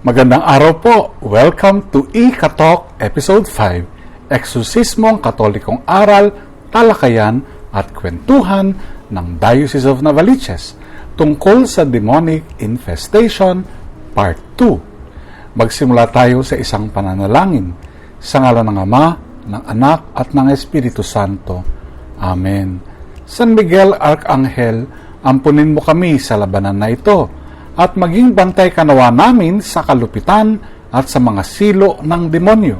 Magandang araw po. Welcome to Ika-Talk Episode 5, Eksorsismong Katolikong Aral, Talakayan at Kwentuhan ng Diocese of Novaliches tungkol sa Demonic Infestation, Part 2. Magsimula tayo sa isang pananalangin. Sa ngalan ng Ama, ng Anak at ng Espiritu Santo. Amen. San Miguel Arcangel, ampunin mo kami sa labanan na ito at maging bantay ka nawa namin sa kalupitan at sa mga silo ng demonyo.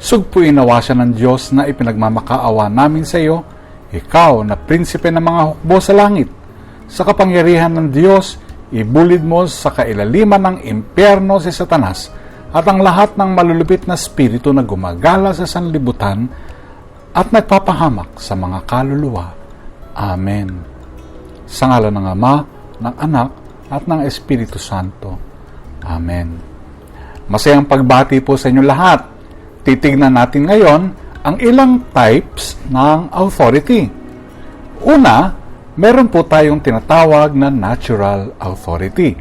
Sugpuin nawa siya ng Diyos na ipinagmamakaawa namin sa iyo, ikaw na prinsipe ng mga hukbo sa langit. Sa kapangyarihan ng Diyos, ibulid mo sa kailaliman ng impyerno si Satanas at ang lahat ng malulupit na spirito na gumagala sa sanlibutan at nagpapahamak sa mga kaluluwa. Amen. Sa ngalan ng Ama, ng Anak, at ng Espiritu Santo. Amen. Masayang pagbati po sa inyo lahat. Titignan natin ngayon ang ilang types ng authority. Una, meron po tayong tinatawag na natural authority.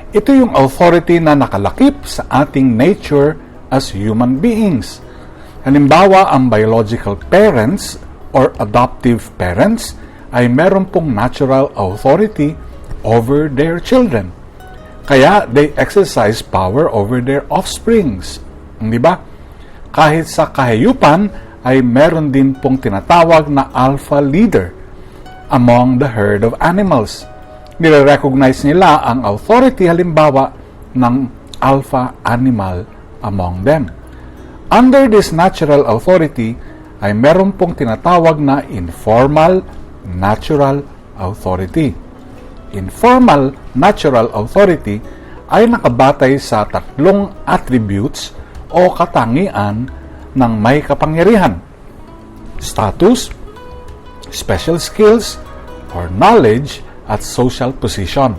Ito yung authority na nakalakip sa ating nature as human beings. Halimbawa, ang biological parents or adoptive parents ay meron pong natural authority over their children. Kaya they exercise power over their offsprings. Di ba? Kahit sa kahayupan ay meron din pong tinatawag na alpha leader among the herd of animals. Nire-recognize nila ang authority halimbawa ng alpha animal among them. Under this natural authority ay meron pong tinatawag na informal natural authority. Informal natural authority ay nakabatay sa tatlong attributes o katangian ng may kapangyarihan: status, special skills, or knowledge at social position.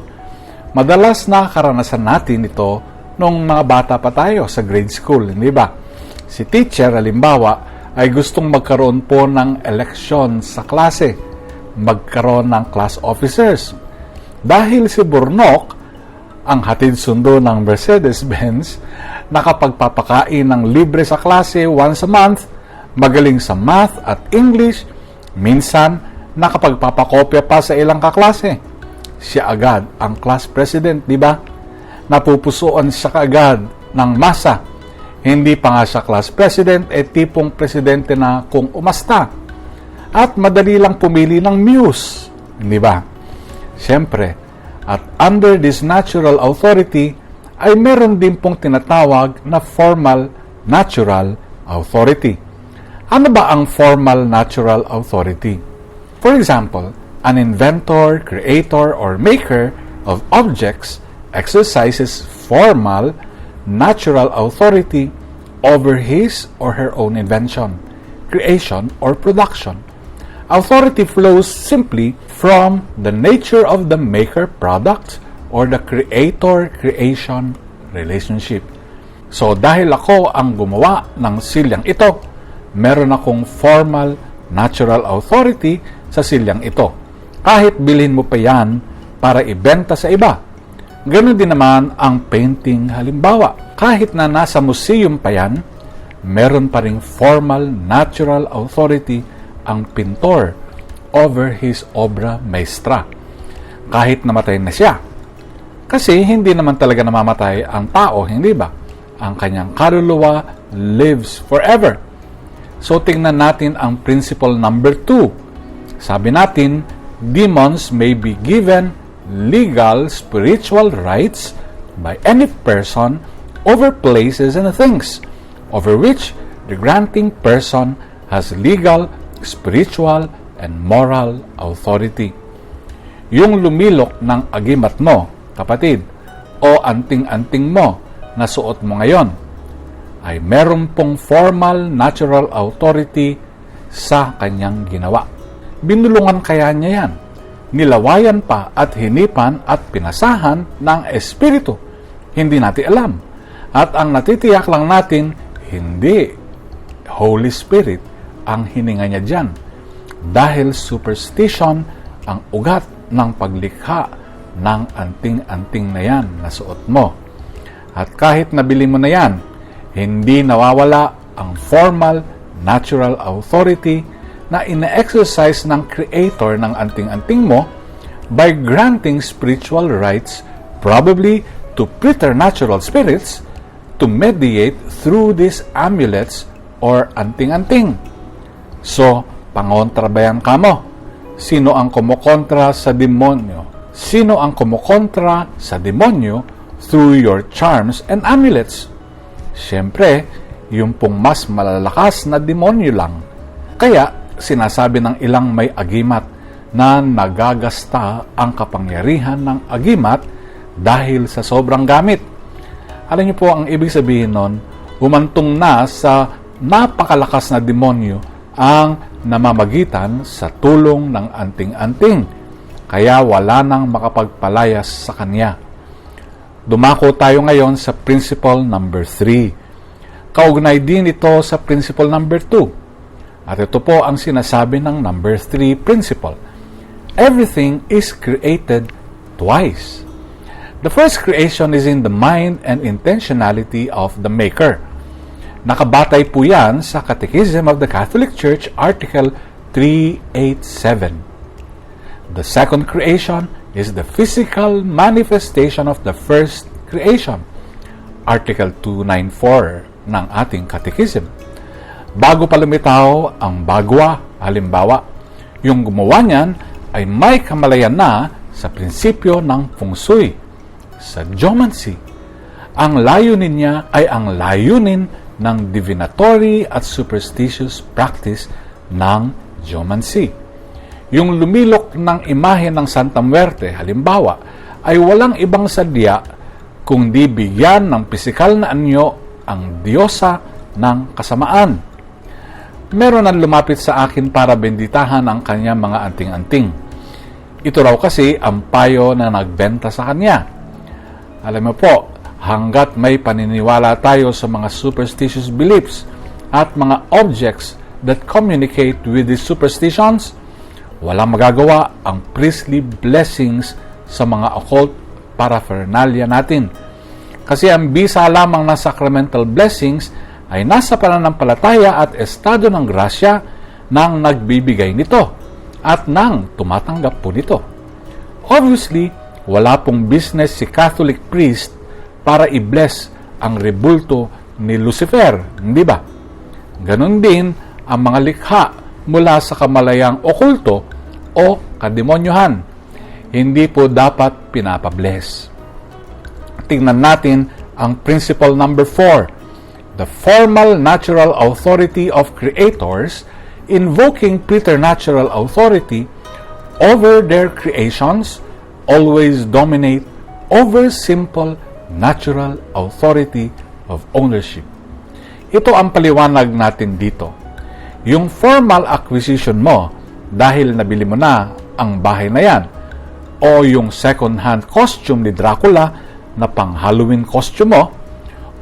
Madalas na karanasan natin ito nung mga bata pa tayo sa grade school, hindi ba? Si teacher, halimbawa, ay gustong magkaroon po ng eleksyon sa klase, magkaroon ng class officers. Dahil si Burnok, ang hatid sundo ng Mercedes-Benz, nakapagpapakain ng libre sa klase once a month, magaling sa math at English, minsan nakapagpapakopya pa sa ilang kaklase. Siya agad ang class president, di ba? Napupusuan siya kaagad ng masa. Hindi pa nga siya class president, tipong presidente na kung umasta. At madali lang pumili ng muse, di ba? Siyempre, at under this natural authority, ay meron din pong tinatawag na formal natural authority. Ano ba ang formal natural authority? For example, an inventor, creator, or maker of objects exercises formal natural authority over his or her own invention, creation, or production. Authority flows simply from the nature of the maker product or the creator-creation relationship. So dahil ako ang gumawa ng silyang ito, meron akong formal natural authority sa silyang ito. Kahit bilhin mo pa yan para ibenta sa iba. Ganon din naman ang painting halimbawa. Kahit na nasa museum pa yan, meron pa ring formal natural authority ang pintor over his obra maestra. Kahit namatay na siya. Kasi hindi naman talaga namamatay ang tao, hindi ba? Ang kanyang kaluluwa lives forever. So tingnan natin ang principle number 2. Sabi natin, demons may be given legal spiritual rights by any person over places and things, over which the granting person has legal, spiritual, and moral authority. Yung lumilok ng agimat mo, kapatid, o anting-anting mo na suot mo ngayon, ay meron pong formal natural authority sa kanyang ginawa. Binulungan kaya niya yan, nilawayan pa at hinipan at pinasahan ng Espiritu. Hindi natin alam. At ang natitiyak lang natin, hindi Holy Spirit ang hininga niya dyan. Dahil superstition ang ugat ng paglikha ng anting-anting na yan na suot mo. At kahit nabili mo na yan, hindi nawawala ang formal, natural authority na ina-exercise ng creator ng anting-anting mo by granting spiritual rights, probably to preternatural spirits, to mediate through these amulets or anting-anting. So, pangontra ba yan kamo? Sino ang kumukontra sa demonyo? Sino ang kumukontra sa demonyo through your charms and amulets? Siyempre, yung pong mas malalakas na demonyo lang. Kaya, sinasabi ng ilang may agimat na nagagasta ang kapangyarihan ng agimat dahil sa sobrang gamit. Alam niyo po, ang ibig sabihin nun, humantong na sa napakalakas na demonyo ang namamagitan sa tulong ng anting-anting. Kaya wala nang makapagpalayas sa kanya. Dumako tayo ngayon sa principle number 3. Kaugnay din ito sa principle number 2. At ito po ang sinasabi ng number 3 principle. Everything is created twice. The first creation is in the mind and intentionality of the Maker. Nakabatay po yan sa Catechism of the Catholic Church, Article 387. The second creation is the physical manifestation of the first creation, Article 294 ng ating Catechism. Bago pa lumitaw ang bagwa, halimbawa, yung gumawa niyan ay may kamalayan na sa prinsipyo ng feng shui, sa geomancy. Ang layunin niya ay ang layunin ng divinatory at superstitious practice ng geomancy. Yung lumilok ng imahe ng Santa Muerte, halimbawa, ay walang ibang sadya kundi bigyan ng pisikal na anyo ang diyosa ng kasamaan. Meron ang lumapit sa akin para benditahan ang kanyang mga anting-anting. Ito raw kasi ang payo na nagbenta sa kanya. Alam mo po, hanggat may paniniwala tayo sa mga superstitious beliefs at mga objects that communicate with these superstitions, walang magagawa ang priestly blessings sa mga occult paraphernalia natin. Kasi ang bisa lamang ng sacramental blessings ay nasa pananampalataya at estado ng grasya ng nagbibigay nito at ng tumatanggap po nito. Obviously, wala pong business si Catholic priest para i-bless ang rebulto ni Lucifer, hindi ba? Ganon din ang mga likha mula sa kamalayang okulto o kademonyohan. Hindi po dapat pinapabless. Tingnan natin ang principle number 4. The formal natural authority of creators invoking preternatural authority over their creations always dominate over simple natural authority of ownership. Ito ang paliwanag natin dito. Yung formal acquisition mo dahil nabili mo na ang bahay na yan o yung second-hand costume ni Dracula na pang-Halloween costume mo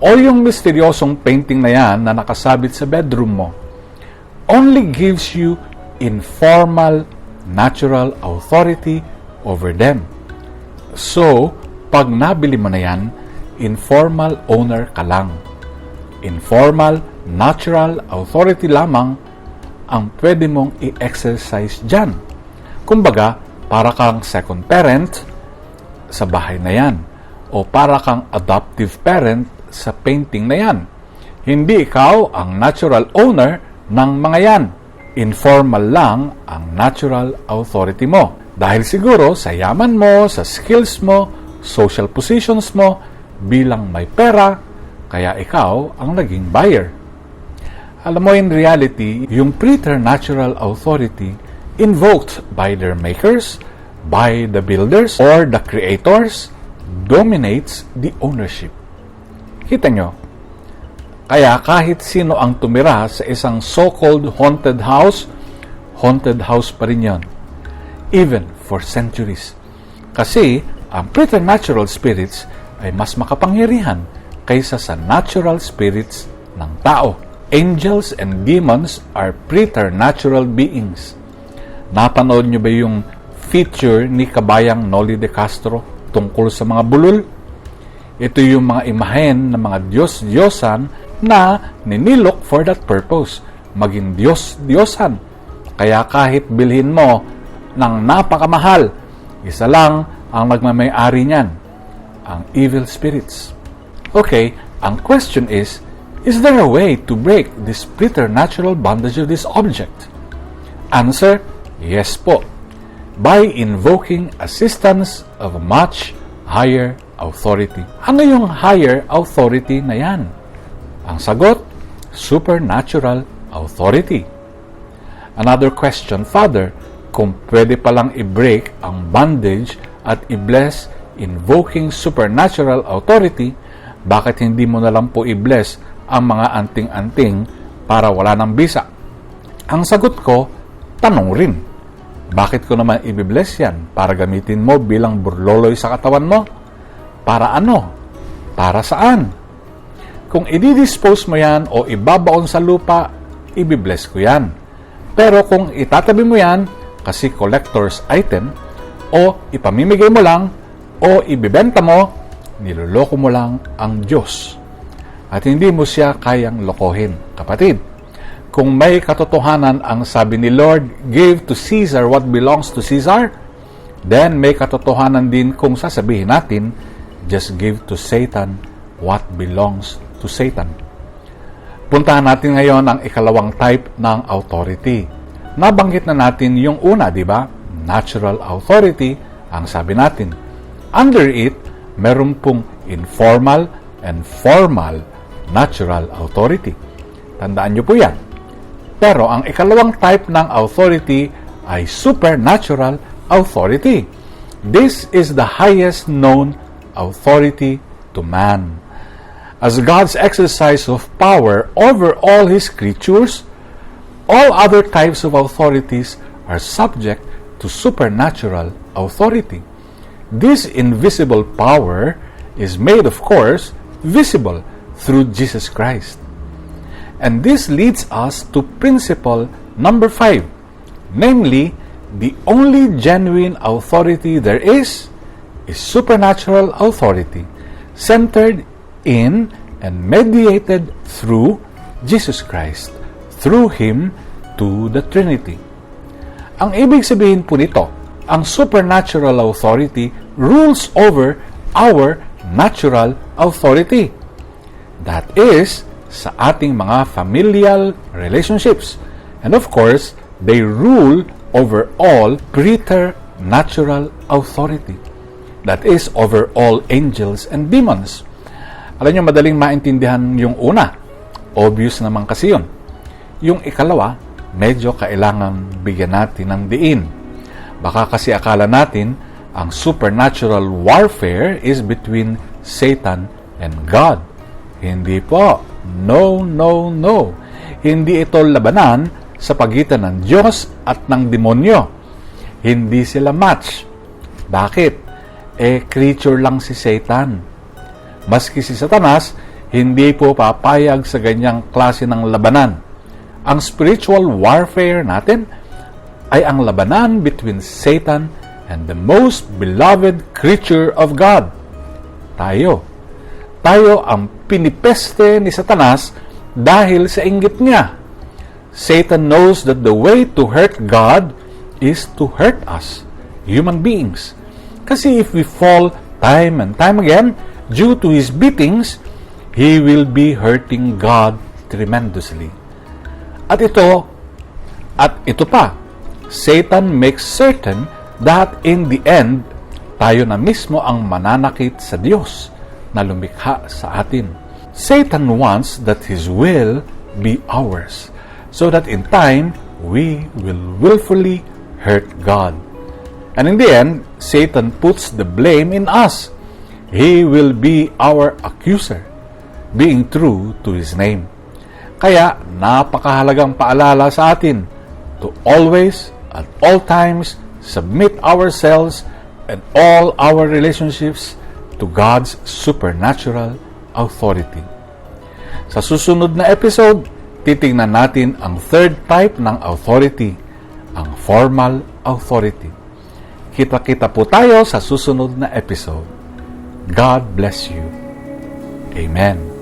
o yung misteryosong painting na yan na nakasabit sa bedroom mo only gives you informal natural authority over them. So, pag nabili mo na yan, informal owner ka lang. Informal, natural authority lamang ang pwede mong i-exercise dyan. Kumbaga, para kang second parent sa bahay na yan o para kang adoptive parent sa painting na yan. Hindi ikaw ang natural owner ng mga yan. Informal lang ang natural authority mo. Dahil siguro sa yaman mo, sa skills mo, social positions mo, bilang may pera, kaya ikaw ang naging buyer. Alam mo, in reality, yung preternatural authority invoked by their makers, by the builders, or the creators, dominates the ownership. Kita nyo? Kaya kahit sino ang tumira sa isang so-called haunted house pa rin yun. Even for centuries. Kasi ang preternatural spirits ay mas makapangyarihan kaysa sa natural spirits ng tao. Angels and demons are preternatural beings. Napanood nyo ba yung feature ni Kabayang Noli de Castro tungkol sa mga bulol? Ito yung mga imahen ng mga Diyos-Diyosan na ninilok for that purpose, maging Diyos-Diyosan. Kaya kahit bilhin mo ng napakamahal, isa lang ang nagmamay-ari niyan, ang evil spirits. Okay, ang question is there a way to break this preternatural bondage of this object? Answer, yes po. By invoking assistance of a much higher authority. Ano yung higher authority na yan? Ang sagot, supernatural authority. Another question, Father, kung pwede palang i-break ang bondage at i-bless invoking supernatural authority, bakit hindi mo na lang po i-bless ang mga anting-anting para wala ng bisa? Ang sagot ko, tanong rin. Bakit ko naman i-bless yan? Para gamitin mo bilang burloloy sa katawan mo? Para ano? Para saan? Kung i-dispose mo yan o ibabaon sa lupa, i-bless ko yan. Pero kung itatabi mo yan kasi collector's item, o ipamimigay mo lang, o ibibenta mo, niloloko mo lang ang Diyos. At hindi mo siya kayang lokohin. Kapatid, kung may katotohanan ang sabi ni Lord, give to Caesar what belongs to Caesar, then may katotohanan din kung sasabihin natin, just give to Satan what belongs to Satan. Puntahan natin ngayon ang ikalawang type ng authority. Nabanggit na natin yung una, di ba? Natural authority, ang sabi natin. Under it, meron pong informal and formal natural authority. Tandaan nyo po yan. Pero ang ikalawang type ng authority ay supernatural authority. This is the highest known authority to man. As God's exercise of power over all His creatures, all other types of authorities are subject to supernatural authority. This invisible power is made, of course, visible through Jesus Christ. And this leads us to principle number 5, namely, the only genuine authority there is supernatural authority, centered in and mediated through Jesus Christ, through Him to the Trinity. Ang ibig sabihin po nito, ang supernatural authority rules over our natural authority. That is, sa ating mga familial relationships. And of course, they rule over all preternatural authority. That is, over all angels and demons. Alam nyo, madaling maintindihan yung una. Obvious naman kasi yun. Yung ikalawa, medyo kailangan bigyan natin ng diin. Baka kasi akala natin, ang supernatural warfare is between Satan and God. Hindi po. No, no, no. Hindi ito labanan sa pagitan ng Diyos at ng demonyo. Hindi sila match. Bakit? Creature lang si Satan. Maski si Satanas, hindi po papayag sa ganyang klase ng labanan. Ang spiritual warfare natin ay ang labanan between Satan and the most beloved creature of God. Tayo. Tayo ang pinipeste ni Satanas dahil sa inggit niya. Satan knows that the way to hurt God is to hurt us, human beings. Kasi if we fall time and time again due to his beatings, he will be hurting God tremendously. At ito pa, Satan makes certain that in the end, tayo na mismo ang mananakit sa Diyos na lumikha sa atin. Satan wants that his will be ours, so that in time, we will willfully hurt God. And in the end, Satan puts the blame in us. He will be our accuser, being true to his name. Kaya, napakahalagang paalala sa atin to always, at all times, submit ourselves and all our relationships to God's supernatural authority. Sa susunod na episode, titingnan natin ang third type ng authority, ang formal authority. Kita-kita po tayo sa susunod na episode. God bless you. Amen.